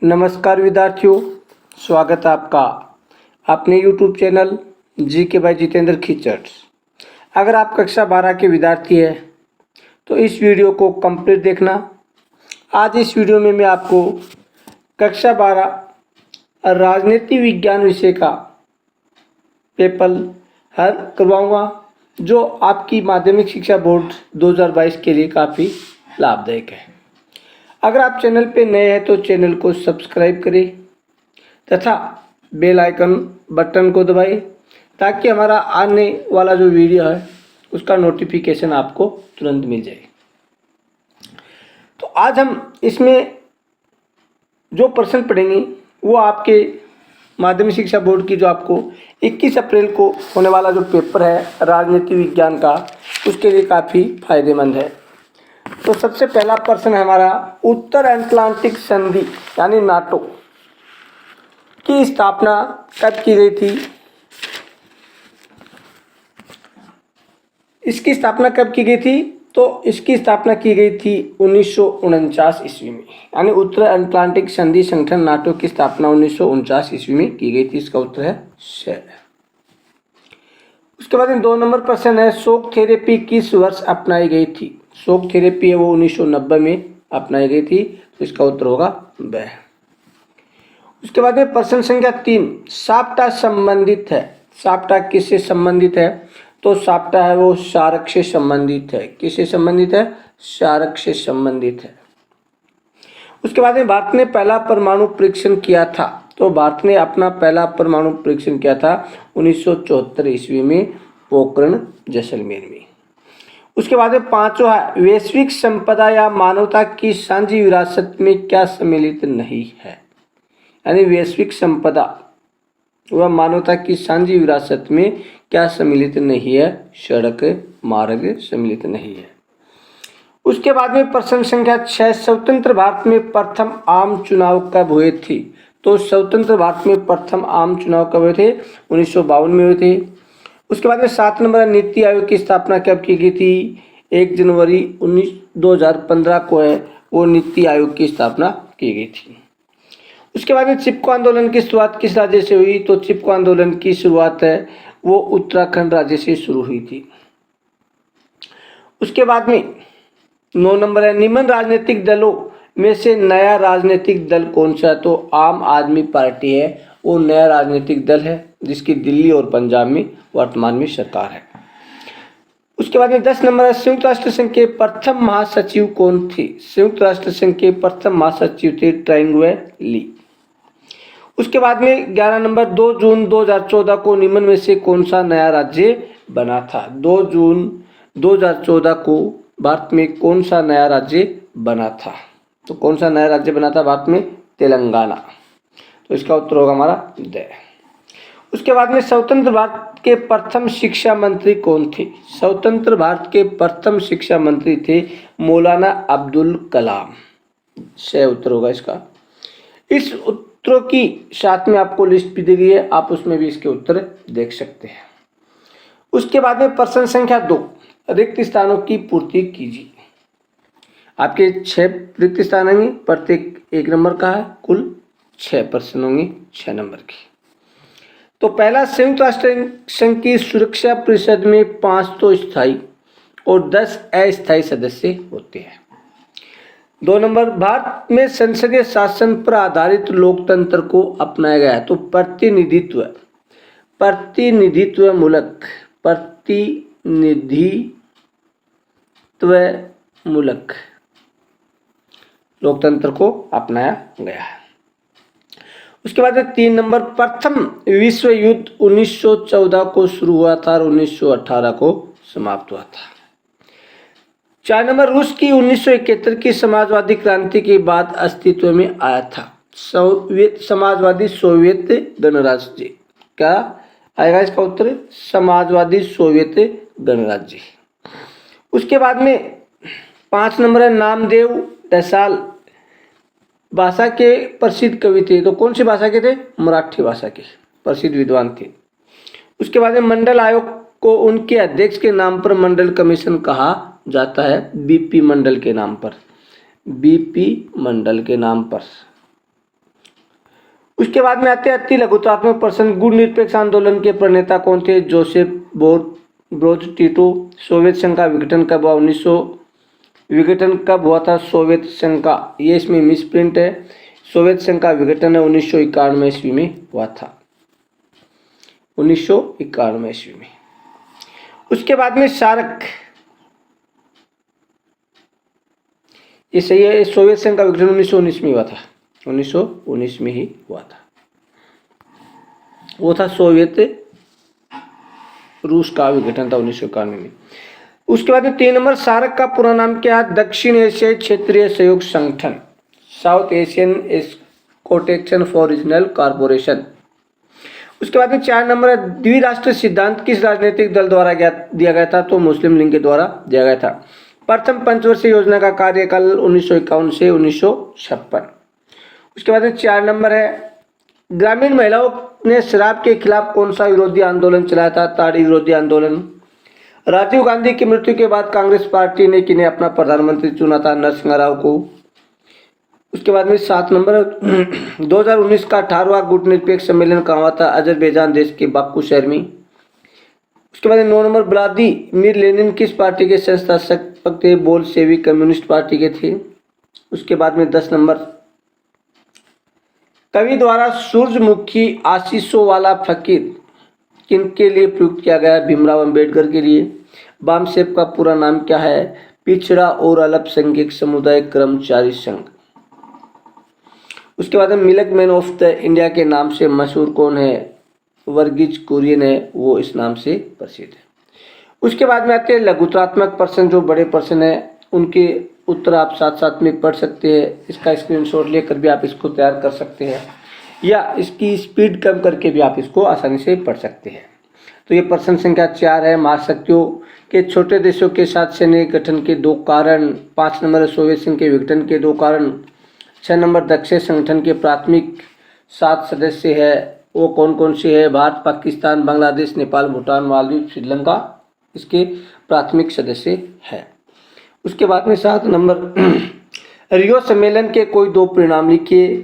नमस्कार विद्यार्थियों, स्वागत है आपका अपने YouTube चैनल जी के बाई जितेंद्र खिचड़। अगर आप कक्षा 12 के विद्यार्थी हैं तो इस वीडियो को कंप्लीट देखना। आज इस वीडियो में मैं आपको कक्षा 12 राजनीति विज्ञान विषय का पेपर हल करवाऊंगा, जो आपकी माध्यमिक शिक्षा बोर्ड 2022 के लिए काफ़ी लाभदायक है। अगर आप चैनल पे नए हैं तो चैनल को सब्सक्राइब करें तथा बेल आइकन बटन को दबाएं, ताकि हमारा आने वाला जो वीडियो है उसका नोटिफिकेशन आपको तुरंत मिल जाए। तो आज हम इसमें जो प्रश्न पढ़ेंगे वो आपके माध्यमिक शिक्षा बोर्ड की जो आपको 21 अप्रैल को होने वाला जो पेपर है राजनीति विज्ञान का, उसके लिए काफ़ी फायदेमंद है। तो सबसे पहला प्रश्न है हमारा, उत्तर अटलांटिक संधि यानी नाटो की स्थापना कब की गई थी? इसकी स्थापना कब की गई थी? तो इसकी स्थापना की गई थी 1949 ईस्वी में, यानी उत्तर अटलांटिक संधि संगठन नाटो की स्थापना 1949 ईस्वी में की गई थी। इसका उत्तर है श। उसके बाद 2 नंबर प्रश्न है, शॉक थेरेपी किस वर्ष अपनाई गई थी? शॉक थेरेपी है वो 1990 में अपनाई गई थी, तो इसका उत्तर होगा ब। उसके बाद में प्रश्न संख्या 3, साप्टा संबंधित है। साप्टा किससे संबंधित है? तो साप्टा है वो क्षारक से संबंधित है। किससे संबंधित है? क्षारक से संबंधित है। उसके बाद में भारत ने पहला परमाणु परीक्षण किया था। तो भारत ने अपना पहला परमाणु परीक्षण किया था 1974 ईस्वी में पोखरण जैसलमेर में। उसके बाद में 5वां है, वैश्विक संपदा या मानवता की साझी विरासत में क्या सम्मिलित नहीं है? यानी वैश्विक संपदा व मानवता की साझी विरासत में क्या सम्मिलित नहीं है? सड़क मार्ग सम्मिलित नहीं है। उसके बाद में प्रश्न संख्या 6, स्वतंत्र भारत में प्रथम आम चुनाव कब हुए थे? तो स्वतंत्र भारत में प्रथम आम चुनाव कब हुए थे? 1952 में हुए थे। उसके बाद में 7 नंबर, नीति आयोग की स्थापना कब की गई थी? 1 जनवरी 2015 को है वो नीति आयोग की स्थापना की गई थी। उसके बाद में चिपको आंदोलन की शुरुआत किस राज्य से हुई? तो चिपको आंदोलन की शुरुआत है वो उत्तराखंड राज्य से शुरू हुई थी। उसके बाद में 9 नंबर है, निम्न राजनीतिक दलों में से नया राजनीतिक दल कौन सा है? तो आम आदमी पार्टी है वो नया राजनीतिक दल है, जिसकी दिल्ली और पंजाब में वर्तमान में सरकार है। उसके बाद में 10 नंबर है, संयुक्त राष्ट्र संघ के प्रथम महासचिव कौन थे? संयुक्त राष्ट्र संघ के प्रथम महासचिव थे ट्राइंगुए ली। उसके बाद में 11 नंबर, 2 जून 2014 को निम्न में से कौन सा नया राज्य बना था? 2 जून 2014 को भारत में कौन सा नया राज्य बना था? तो कौन सा नया राज्य बना था भारत में? तेलंगाना। तो इसका उत्तर होगा हमारा द। उसके बाद में स्वतंत्र भारत के प्रथम शिक्षा मंत्री कौन थे? स्वतंत्र भारत के प्रथम शिक्षा मंत्री थे मौलाना अब्दुल कलाम। सही उत्तर होगा इसका। इस उत्तरों की साथ में आपको लिस्ट भी दी गई है, आप उसमें भी इसके उत्तर देख सकते हैं। उसके बाद में प्रश्न संख्या 2, रिक्त स्थानों की पूर्ति कीजिए। आपके 6 रिक्त स्थान होंगे, प्रत्येक 1 नंबर का है, कुल 6 प्रश्न होंगे 6 नंबर की। तो पहला, संयुक्त राष्ट्र संघ की सुरक्षा परिषद में 5 तो स्थायी और 10 अस्थायी सदस्य होते हैं। 2 नंबर, भारत में संसदीय शासन पर आधारित लोकतंत्र को अपनाया गया है। तो प्रतिनिधित्वमूलक लोकतंत्र को अपनाया गया है। उसके बाद 3 नंबर, प्रथम विश्व युद्ध 1914 को शुरू हुआ था और 1918 को समाप्त हुआ था। 4 नंबर, रूस की 1971 की समाजवादी क्रांति के बाद अस्तित्व में आया था समाजवादी सोवियत गणराज्य। क्या आएगा इसका उत्तर? समाजवादी सोवियत गणराज्य। उसके बाद में 5 नंबर है, नामदेव देसाल भाषा के प्रसिद्ध कवि थे। तो कौन सी भाषा के थे? मराठी भाषा के प्रसिद्ध विद्वान थे। उसके बाद में मंडल आयोग को उनके अध्यक्ष के नाम पर मंडल कमीशन कहा जाता है, बीपी मंडल के नाम पर। बीपी मंडल के नाम पर उसके बाद में आते हैं अति लघुतात्मक प्रश्न। गुण निरपेक्ष आंदोलन के प्रणेता कौन थे? Joseph Broz Tito. सोवियत संघ का विघटन कब हुआ? विघटन कब हुआ था सोवियत संघ का? ये इसमें मिसप्रिंट है। सोवियत संघ का विघटन है 1991 ईस्वी में हुआ था, 1991 ईस्वी में। उसके बाद में सार्क, ये सही है। सोवियत संघ का विघटन 1919 में हुआ था, 1919 में ही हुआ था। वो था सोवियत रूस का विघटन था 1991 में। उसके बाद में 3 नंबर, सार्क का पूरा नाम क्या है? दक्षिण एशियाई क्षेत्रीय सहयोग संगठन, south Asian association for regional corporation. उसके बाद में 4 नंबर है, द्विराष्ट्र सिद्धांत किस राजनीतिक दल द्वारा दिया गया था? तो मुस्लिम लीग के द्वारा दिया गया था। प्रथम पंचवर्षीय योजना का कार्यकाल 1951 से 1956। उसके बाद में 4 नंबर है, ग्रामीण महिलाओं ने शराब के खिलाफ कौन सा विरोधी आंदोलन चलाया था? ताड़ी विरोधी आंदोलन। राजीव गांधी की मृत्यु के बाद कांग्रेस पार्टी ने किन्हें अपना प्रधानमंत्री चुना था? नरसिंह राव को। उसके बाद में 7 नंबर 2019 का 18वां गुटनिरपेक्ष सम्मेलन कहाँ हुआ था? अजरबैजान देश के बाकू शहर में। उसके बाद 9 नंबर, व्लादिमीर लेनिन किस पार्टी के संस्थापक थे? बोल्शेविक कम्युनिस्ट पार्टी के थे। उसके बाद में 10 नंबर, कवि द्वारा सूरजमुखी आशीषों वाला फकीर किनके लिए प्रयुक्त किया गया? भीमराव अंबेडकर के लिए। बामसेफ का पूरा नाम क्या है? पिछड़ा और अल्पसंख्यक समुदाय कर्मचारी संघ। उसके बाद में milk man of the India के नाम से मशहूर कौन है? वर्गीज कुरियन है, वो इस नाम से प्रसिद्ध है। उसके बाद में आते हैं लघुतात्मक प्रश्न, जो बड़े प्रश्न है उनके उत्तर आप साथ साथ में पढ़ सकते हैं। इसका स्क्रीनशॉट लेकर भी आप इसको तैयार कर सकते हैं, या इसकी स्पीड कम करके भी आप इसको आसानी से पढ़ सकते हैं। तो ये प्रश्न संख्या 4 है, महाशक्तियों के छोटे देशों के साथ सैन्य गठन के 2 कारण। 5 नंबर, सोवियत संघ के विघटन के 2 कारण। 6 नंबर, दक्षिण संगठन के प्राथमिक 7 सदस्य है, वो कौन कौन से है? भारत, पाकिस्तान, बांग्लादेश, नेपाल, भूटान, मालदीव, श्रीलंका इसके प्राथमिक सदस्य है। उसके बाद में 7 नंबर, रियो सम्मेलन के कोई 2 परिणाम लिखिए,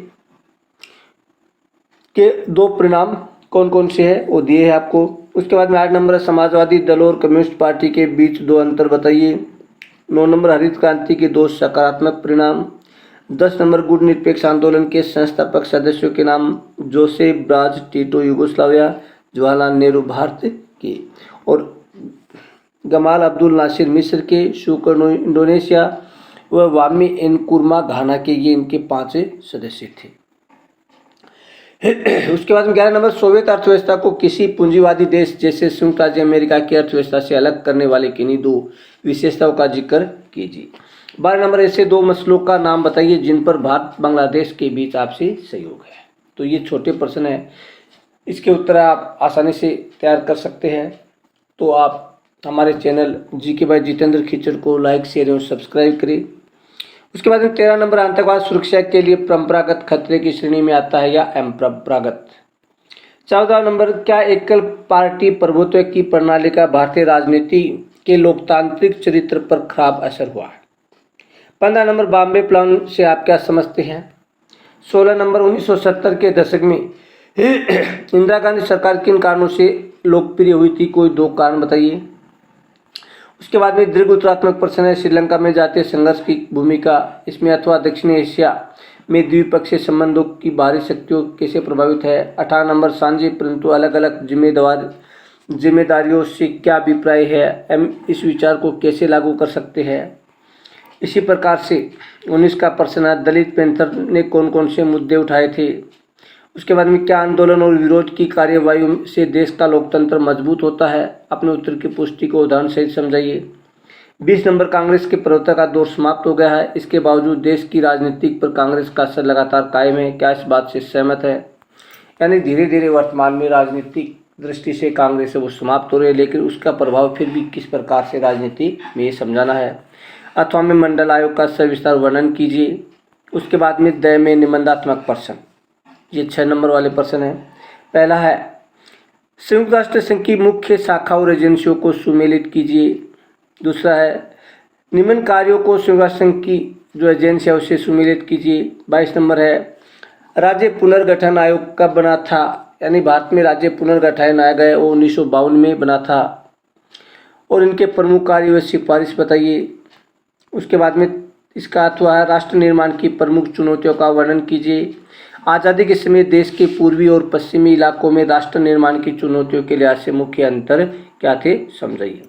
के 2 परिणाम कौन कौन से हैं वो दिए हैं आपको। उसके बाद में 8 नंबर, समाजवादी दल और कम्युनिस्ट पार्टी के बीच 2 अंतर बताइए। 9 नंबर, हरित क्रांति के 2 सकारात्मक परिणाम। 10 नंबर, गुट निरपेक्ष आंदोलन के संस्थापक सदस्यों के नाम। Joseph bras Tito Yugoslavia, Jawaharlal Nehru Bharat के, और गमाल अब्दुल नासिर मिस्र के, सुकर्नो इंडोनेशिया व वामी एनकुरमा घाना के, ये इनके 5 सदस्य थे। उसके बाद में 11 नंबर, सोवियत अर्थव्यवस्था को किसी पूंजीवादी देश जैसे संयुक्त राज्य अमेरिका की अर्थव्यवस्था से अलग करने वाले किन्हीं 2 विशेषताओं का जिक्र कीजिए। 12 नंबर, ऐसे 2 मसलों का नाम बताइए जिन पर भारत बांग्लादेश के बीच आपसी सहयोग है। तो ये छोटे प्रश्न है, इसके उत्तर आप आसानी से तैयार कर सकते हैं। तो आप हमारे channel GK by Jitendra Khichar को लाइक, शेयर एवं सब्सक्राइब करें। उसके बाद में 13 नंबर, आतंकवाद सुरक्षा के लिए परंपरागत खतरे की श्रेणी में आता है या अपरंपरागत। 14 नंबर, क्या एकल पार्टी प्रभुत्व की प्रणाली का भारतीय राजनीति के लोकतांत्रिक चरित्र पर खराब असर हुआ है? 15 नंबर, बॉम्बे प्लान से आप क्या समझते हैं? 16 नंबर, 1970 के दशक में इंदिरा गांधी सरकार किन कारणों से लोकप्रिय हुई थी? कोई 2 कारण बताइए। उसके बाद में दीर्घ उत्तरात्मक प्रश्न है, श्रीलंका में जातीय संघर्ष की भूमिका इसमें अथवा दक्षिण एशिया में द्विपक्षीय संबंधों की बाहरी शक्तियों कैसे प्रभावित है? 18 नंबर, साझी परंतु अलग अलग जिम्मेदारियों से क्या अभिप्राय है? हम इस विचार को कैसे लागू कर सकते हैं? इसी प्रकार से 19 का प्रश्न है, दलित पैंथर ने कौन कौन से मुद्दे उठाए थे? उसके बाद में क्या आंदोलन और विरोध की कार्यवाही से देश का लोकतंत्र मजबूत होता है? अपने उत्तर की पुष्टि को उदाहरण सहित समझाइए। 20 नंबर, कांग्रेस के प्रवक्ता का दौर समाप्त हो गया है, इसके बावजूद देश की राजनीति पर कांग्रेस का असर लगातार कायम है, क्या इस बात से सहमत है? यानी धीरे धीरे वर्तमान में राजनीतिक दृष्टि से कांग्रेस है वो समाप्त हो रही है, लेकिन उसका प्रभाव फिर भी किस प्रकार से राजनीति में ये समझाना है। अथवा में मंडल आयोग का सविस्तार वर्णन कीजिए। उसके बाद में दय में निबंधात्मक प्रश्न, ये 6 नंबर वाले प्रश्न है। पहला है, संयुक्त राष्ट्र संघ की मुख्य शाखा और एजेंसियों को सुमेलित कीजिए। दूसरा है, निम्न कार्यों को संयुक्त राष्ट्र संघ की जो एजेंसी है उसे सुमेलित कीजिए। 22 नंबर है, राज्य पुनर्गठन आयोग कब बना था, यानी भारत में राज्य पुनर्गठन आयोग है वो 1952 में बना था। और इनके प्रमुख कार्य व सिफारिश बताइए। उसके बाद में इसका अर्थ हुआ है राष्ट्र निर्माण की प्रमुख चुनौतियों का वर्णन कीजिए। आज़ादी के समय देश के पूर्वी और पश्चिमी इलाकों में राष्ट्र निर्माण की चुनौतियों के लिहाज से मुख्य अंतर क्या थे, समझाइए।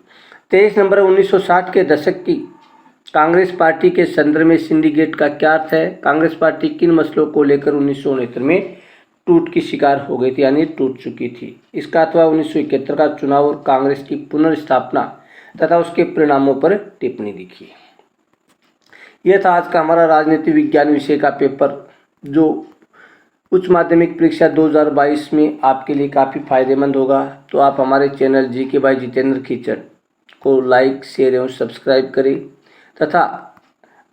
23 नंबर 1960 के दशक की कांग्रेस पार्टी के संदर्भ में सिंडिकेट का क्या अर्थ है। कांग्रेस पार्टी किन मसलों को लेकर 1969 में टूट की शिकार हो गई थी, यानी टूट चुकी थी। इसका अर्थ हुआ 1971 का चुनाव और कांग्रेस की पुनर्स्थापना तथा उसके परिणामों पर टिप्पणी लिखी। यह था आज का हमारा राजनीति विज्ञान विषय का पेपर, जो उच्च माध्यमिक परीक्षा 2022 में आपके लिए काफ़ी फायदेमंद होगा। तो आप हमारे channel GK by Jitendra Khichar को लाइक, शेयर एवं सब्सक्राइब करें तथा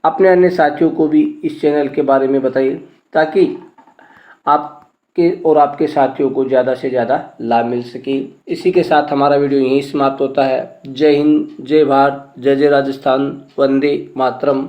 अपने अन्य साथियों को भी इस चैनल के बारे में बताइए, ताकि आपके और आपके साथियों को ज़्यादा से ज़्यादा लाभ मिल सके। इसी के साथ हमारा वीडियो यहीं समाप्त होता है। जय हिंद, जय भारत, जय जय राजस्थान, वंदे मातरम।